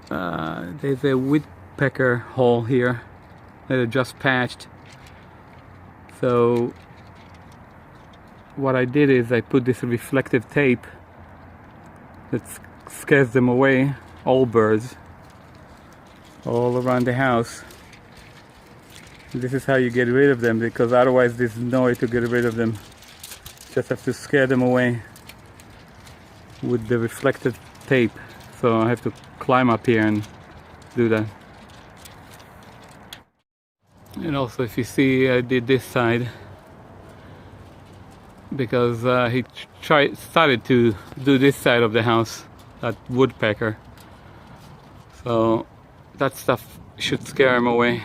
There's a woodpecker hole here that I just patched. So what I did is I put this reflective tape that scares them away, all birds, all around the house. This is how you get rid of them, because otherwise there's no way to get rid of them. Just have to scare them away with the reflective tape. So I have to climb up here and do that. And also, if you see, I did this side because he started to do this side of the house, that woodpecker. So that stuff should scare him away.